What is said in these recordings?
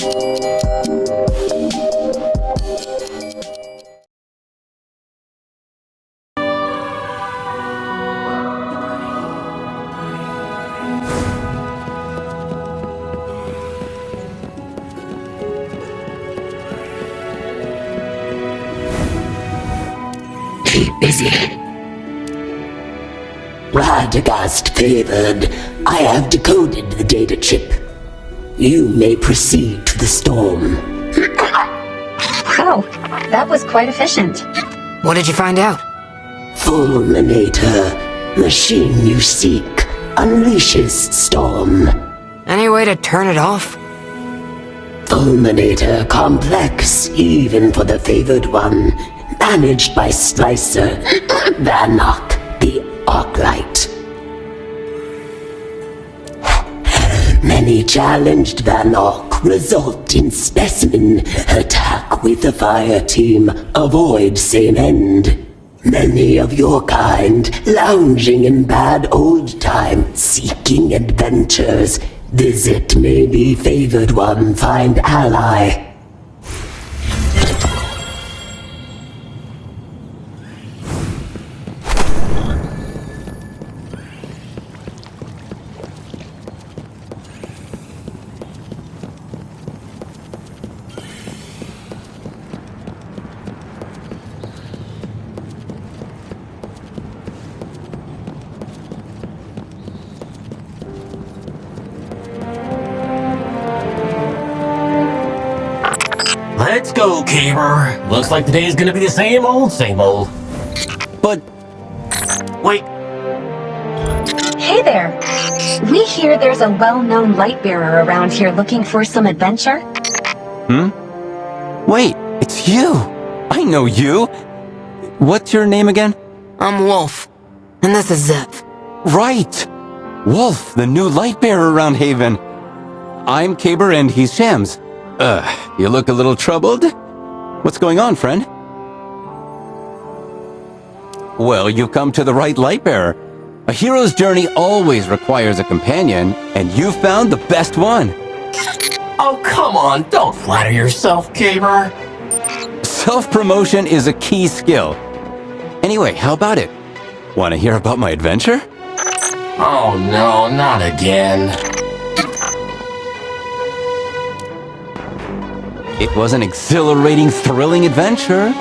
Keep busy. Radagast favored, I have decoded the data chip. You may proceed to the storm. Oh, that was quite efficient. What did you find out? Fulminator, machine you seek, unleashes storm. Any way to turn it off? Fulminator complex even for the favored one, managed by Slicer Vanok, the Arclight. Many challenged Vanok result in specimen attack with the fire team, avoid same end. Many of your kind lounging in bad old time, seeking adventures. Visit maybe favored one, find ally. Let's go, Caber. Looks like today's gonna be the same old, same old. But... wait. Hey there. We hear there's a well-known light bearer around here looking for some adventure. Wait, it's you! I know you! What's your name again? I'm Wolf, and this is Zep. Right! Wolf, the new light bearer around Haven. I'm Caber and he's Shams. You look a little troubled? What's going on, friend? Well, you've come to the right light bearer. A hero's journey always requires a companion, and you found the best one. Oh, come on, don't flatter yourself, Caber. Self-promotion is a key skill. Anyway, how about it? Want to hear about my adventure? Oh no, not again. It was an exhilarating, thrilling adventure.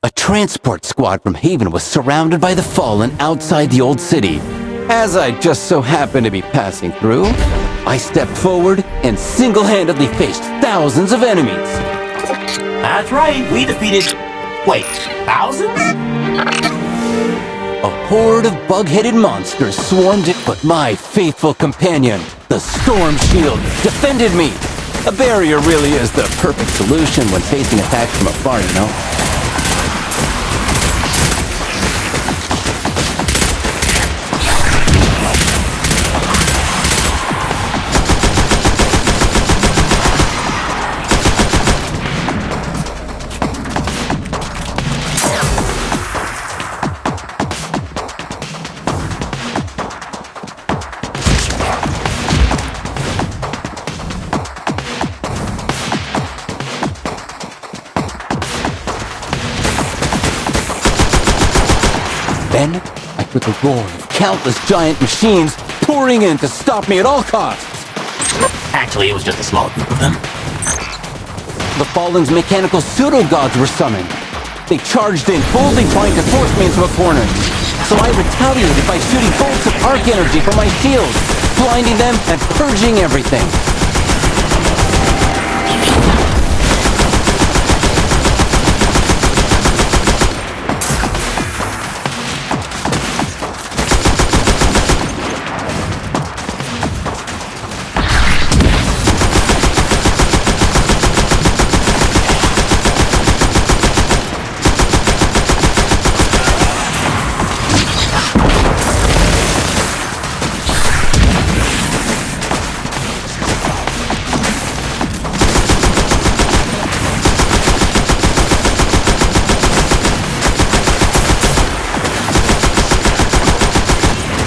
A transport squad from Haven was surrounded by the Fallen outside the old city. As I just so happened to be passing through, I stepped forward and single-handedly faced thousands of enemies. That's right, we defeated... wait, thousands? A horde of bug-headed monsters swarmed it, but my faithful companion, the Storm Shield, defended me. A barrier really is the perfect solution when facing attacks from afar, you know? Then, I heard the roar of countless giant machines pouring in to stop me at all costs. Actually, it was just a small group of them. The Fallen's mechanical pseudo-gods were summoned. They charged in, boldly trying to force me into a corner. So I retaliated by shooting bolts of arc energy from my shield, blinding them and purging everything.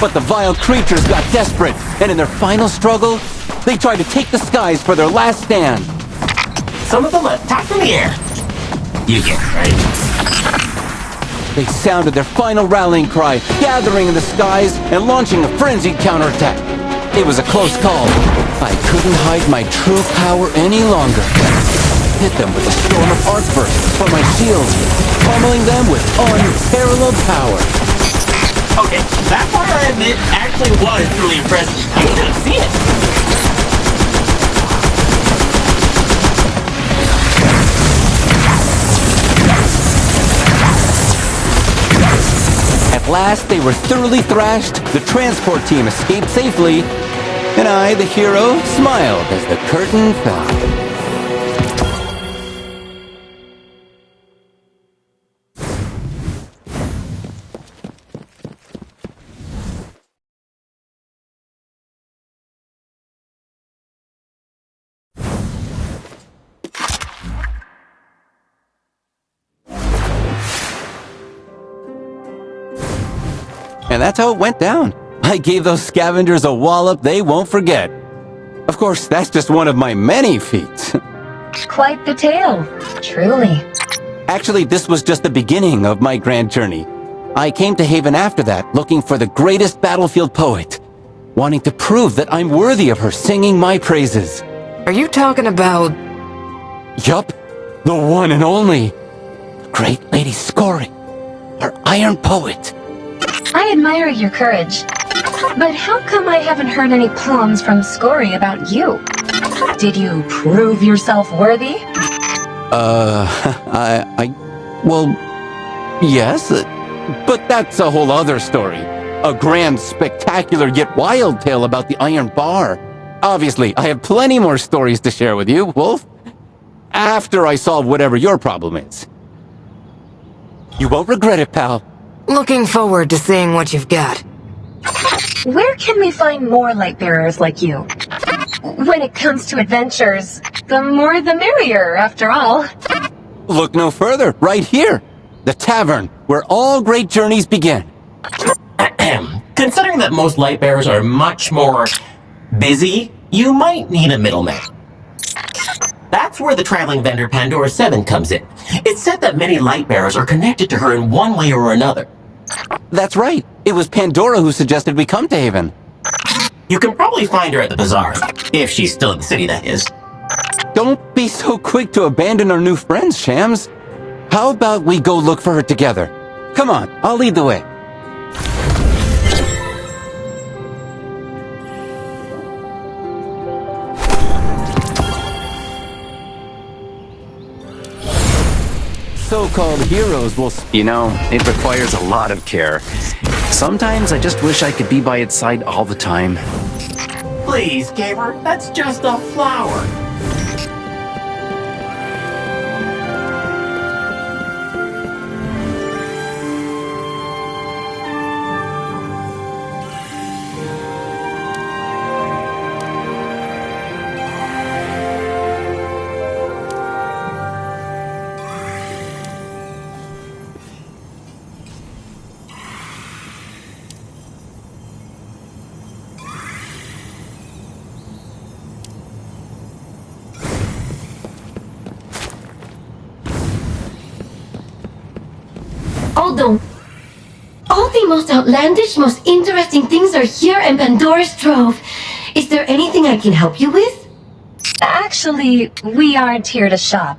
But the vile creatures got desperate, and in their final struggle, they tried to take the skies for their last stand. Some of them attacked from the air. You get it, right? They sounded their final rallying cry, gathering in the skies and launching a frenzied counterattack. It was a close call. I couldn't hide my true power any longer. Hit them with a storm of arc bursts from my shield, pummeling them with unparalleled power. Okay, that part I admit actually was truly impressive. You should have seen it. At last, they were thoroughly thrashed, the transport team escaped safely, and I, the hero, smiled as the curtain fell. And that's how it went down. I gave those scavengers a wallop they won't forget. Of course, that's just one of my many feats. Quite the tale, truly. Actually, this was just the beginning of my grand journey. I came to Haven after that, looking for the greatest battlefield poet, wanting to prove that I'm worthy of her singing my praises. Are you talking about... Yup, the one and only. The great Lady Scoring, our Iron Poet. I admire your courage. But how come I haven't heard any poems from Scory about you? Did you prove yourself worthy? Well, yes, but that's a whole other story. A grand, spectacular, yet wild tale about the Iron Bar. Obviously, I have plenty more stories to share with you, Wolf. After I solve whatever your problem is. You won't regret it, pal. Looking forward to seeing what you've got. Where can we find more lightbearers like you? When it comes to adventures, the more the merrier, after all. Look no further, right here. The tavern, where all great journeys begin. Considering that most light bearers are much more busy, you might need a middleman. That's where the traveling vendor Pandora 7 comes in. It's said that many light bearers are connected to her in one way or another. That's right. It was Pandora who suggested we come to Haven. You can probably find her at the bazaar, if she's still in the city, that is. Don't be so quick to abandon our new friends, Shams. How about we go look for her together? Come on, I'll lead the way. So-called heroes will... You know, it requires a lot of care. Sometimes I just wish I could be by its side all the time. Please, Gamer, that's just a flower. Although, all the most outlandish, most interesting things are here in Pandora's Trove. Is there anything I can help you with? Actually, we aren't here to shop.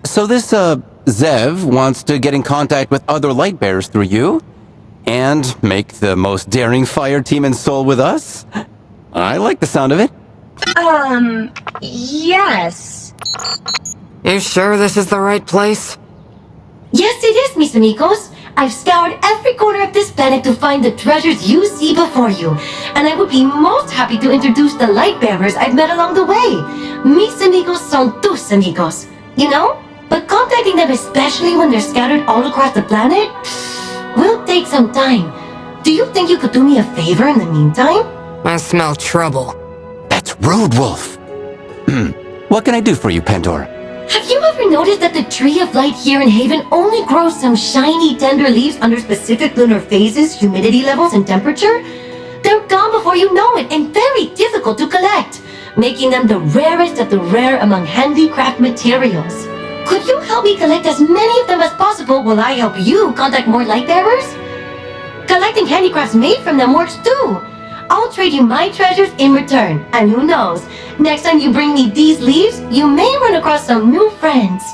So this, Zev wants to get in contact with other Lightbearers through you, and make the most daring fire team in Seoul with us? I like the sound of it. Yes. You sure this is the right place? Yes, it is, mis amigos. I've scoured every corner of this planet to find the treasures you see before you, and I would be most happy to introduce the light bearers I've met along the way. Mis amigos son tus amigos, you know? But contacting them, especially when they're scattered all across the planet, will take some time. Do you think you could do me a favor in the meantime? I smell trouble. That's rude, Wolf. What can I do for you, Pandora? Have you ever noticed that the tree of light here in Haven only grows some shiny, tender leaves under specific lunar phases, humidity levels, and temperature? They're gone before you know it and very difficult to collect, making them the rarest of the rare among handicraft materials. Could you help me collect as many of them as possible while I help you contact more light bearers? Collecting handicrafts made from them works too. I'll trade you my treasures in return, and who knows, next time you bring me these leaves, you may run across some new friends.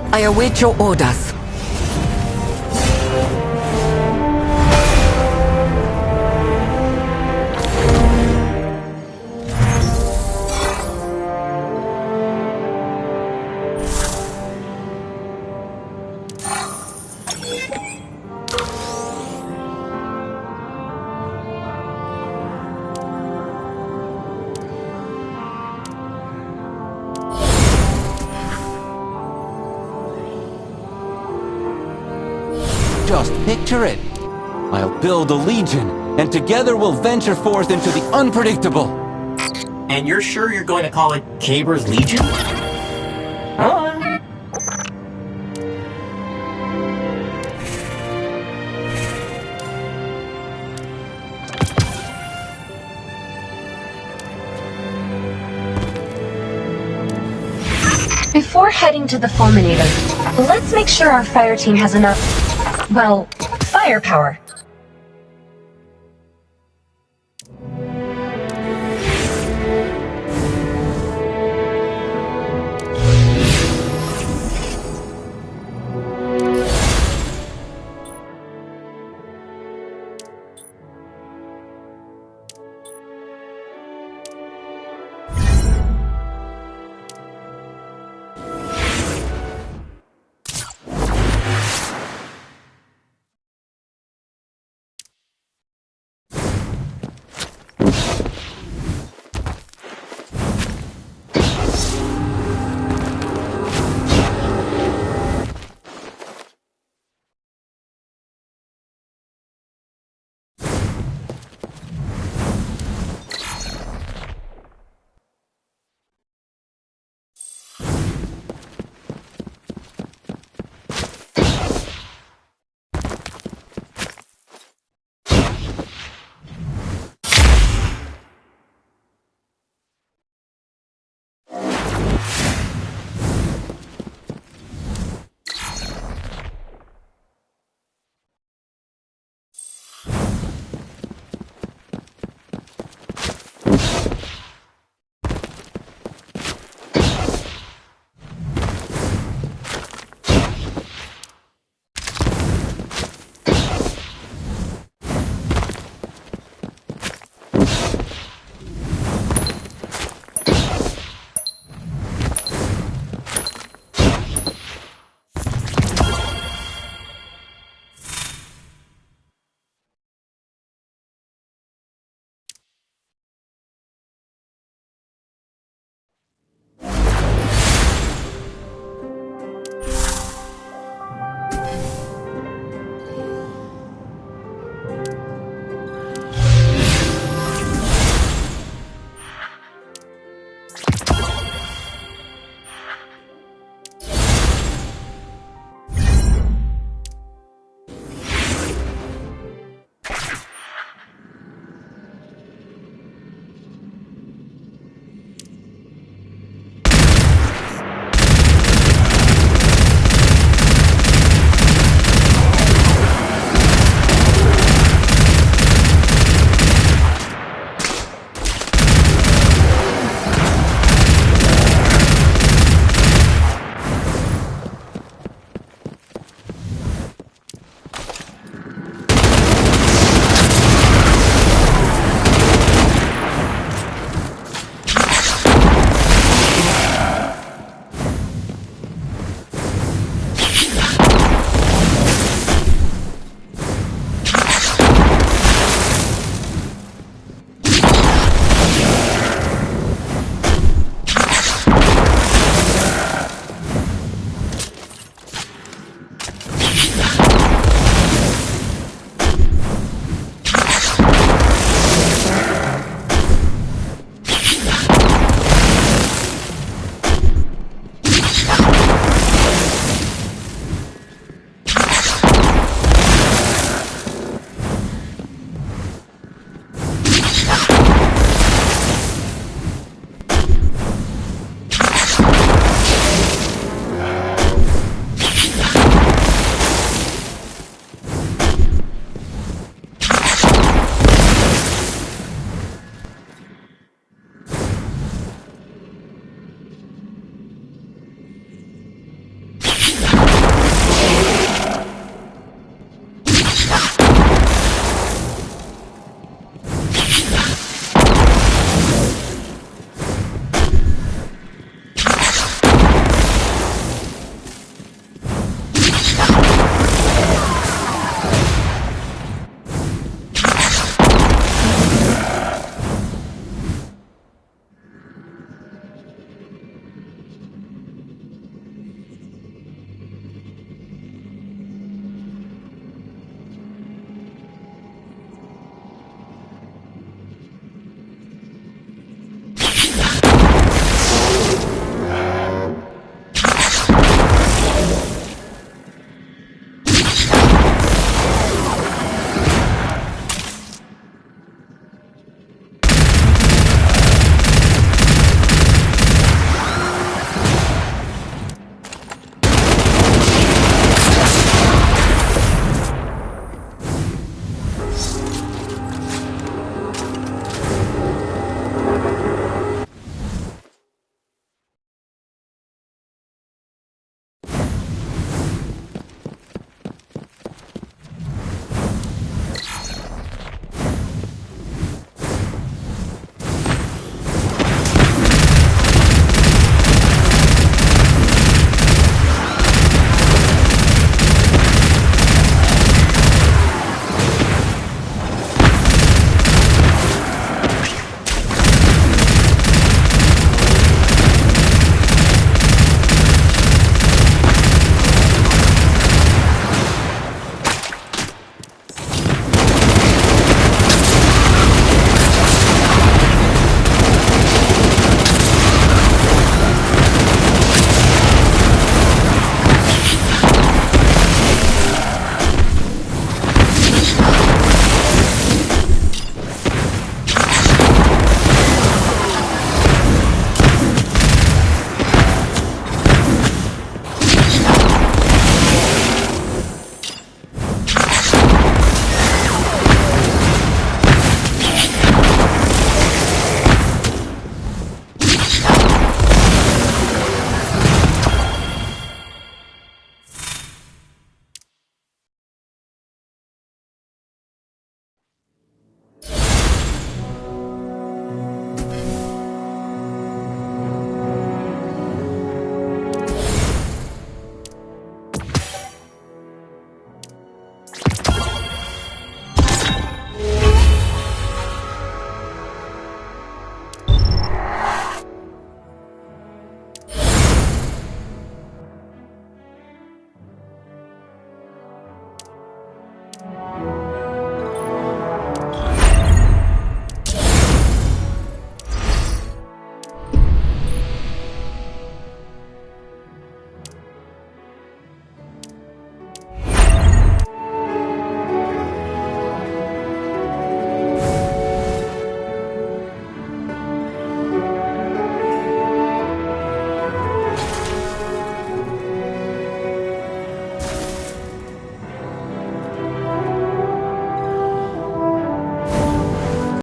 I await your orders. Just picture it. I'll build a legion, and together we'll venture forth into the unpredictable. And you're sure you're going to call it Caber's Legion? Before heading to the fulminator, let's make sure our fire team has enough, well, firepower